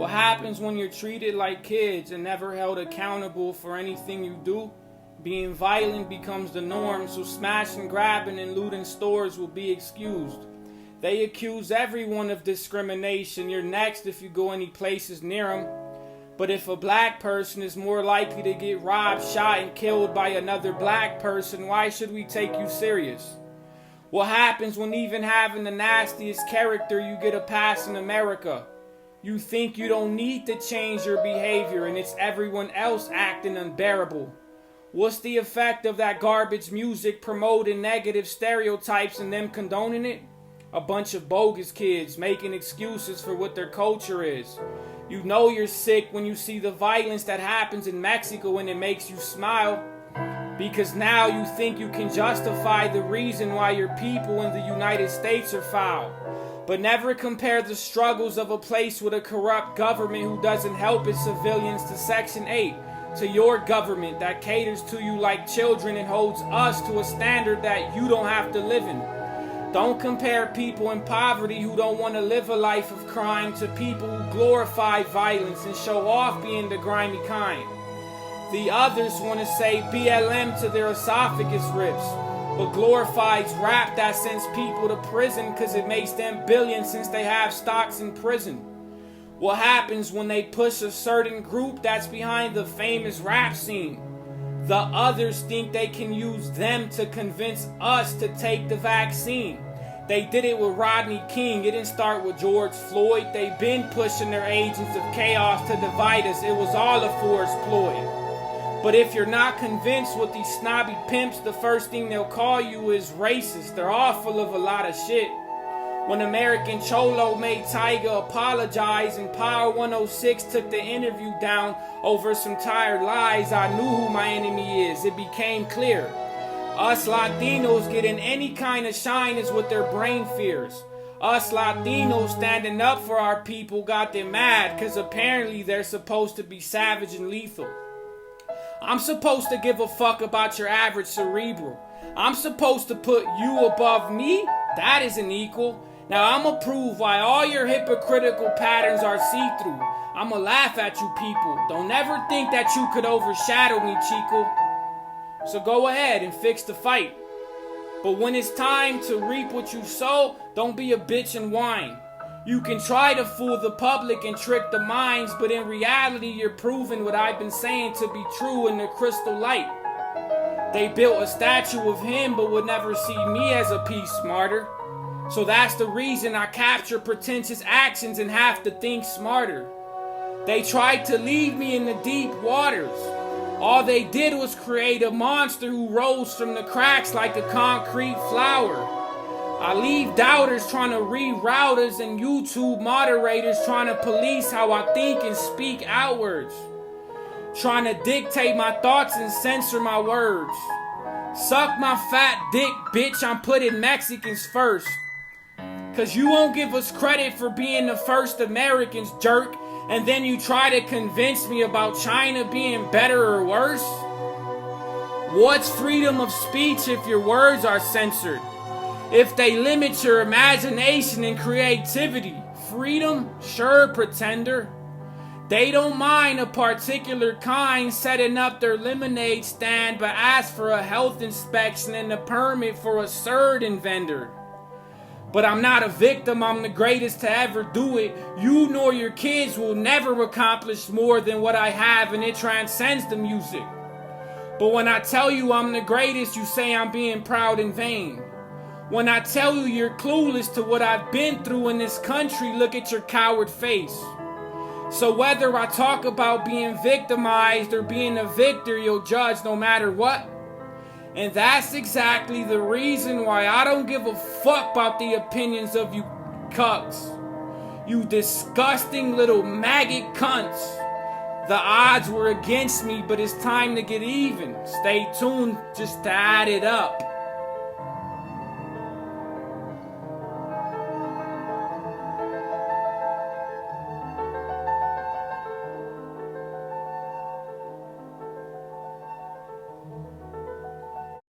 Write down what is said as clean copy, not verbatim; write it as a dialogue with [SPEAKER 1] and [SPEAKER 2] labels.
[SPEAKER 1] What happens when you're treated like kids and never held accountable for anything you do? Being violent becomes the norm, so smashing, grabbing, and looting stores will be excused. They accuse everyone of discrimination. You're next if you go any places near them. But if a black person is more likely to get robbed, shot, and killed by another black person, why should we take you serious? What happens when even having the nastiest character you get a pass in America? You think you don't need to change your behavior and it's everyone else acting unbearable. What's the effect of that garbage music promoting negative stereotypes and them condoning it? A bunch of bogus kids making excuses for what their culture is. You know you're sick when you see the violence that happens in Mexico and it makes you smile. Because now you think you can justify the reason why your people in the United States are foul. But never compare the struggles of a place with a corrupt government who doesn't help its civilians to Section 8, to your government that caters to you like children and holds us to a standard that you don't have to live in. Don't compare people in poverty who don't want to live a life of crime to people who glorify violence and show off being the grimy kind. The others want to say BLM to their esophagus rips, but glorifies rap that sends people to prison because it makes them billions since they have stocks in prison. What happens when they push a certain group that's behind the famous rap scene? The others think they can use them to convince us to take the vaccine. They did it with Rodney King. It didn't start with George Floyd. They've been pushing their agents of chaos to divide us. It was all a forced ploy. But if you're not convinced with these snobby pimps, the first thing they'll call you is racist. They're all full of a lot of shit. When American Cholo made Tiger apologize and Power 106 took the interview down over some tired lies, I knew who my enemy is. It became clear. Us Latinos getting any kind of shine is what their brain fears. Us Latinos standing up for our people got them mad because apparently they're supposed to be savage and lethal. I'm supposed to give a fuck about your average cerebral. I'm supposed to put you above me? That isn't equal. Now I'ma prove why all your hypocritical patterns are see-through. I'ma laugh at you people. Don't ever think that you could overshadow me, Chico. So go ahead and fix the fight. But when it's time to reap what you sow, don't be a bitch and whine. You can try to fool the public and trick the minds, but in reality you're proving what I've been saying to be true in the crystal light. They built a statue of him but would never see me as a piece smarter. So that's the reason I capture pretentious actions and have to think smarter. They tried to leave me in the deep waters. All they did was create a monster who rose from the cracks like a concrete flower. I leave doubters trying to reroute us and YouTube moderators trying to police how I think and speak outwards. Trying to dictate my thoughts and censor my words. Suck my fat dick, bitch, I'm putting Mexicans first. Cause you won't give us credit for being the first Americans, jerk, and then you try to convince me about China being better or worse? What's freedom of speech if your words are censored? If they limit your imagination and creativity? Freedom? Sure, pretender. They don't mind a particular kind setting up their lemonade stand but ask for a health inspection and a permit for a certain vendor. But I'm not a victim, I'm the greatest to ever do it. You nor your kids will never accomplish more than what I have, and it transcends the music. But when I tell you I'm the greatest, you say I'm being proud in vain. When I tell you you're clueless to what I've been through in this country, look at your coward face. So whether I talk about being victimized or being a victor, you'll judge no matter what. And that's exactly the reason why I don't give a fuck about the opinions of you cucks. You disgusting little maggot cunts. The odds were against me, but it's time to get even. Stay tuned just to add it up.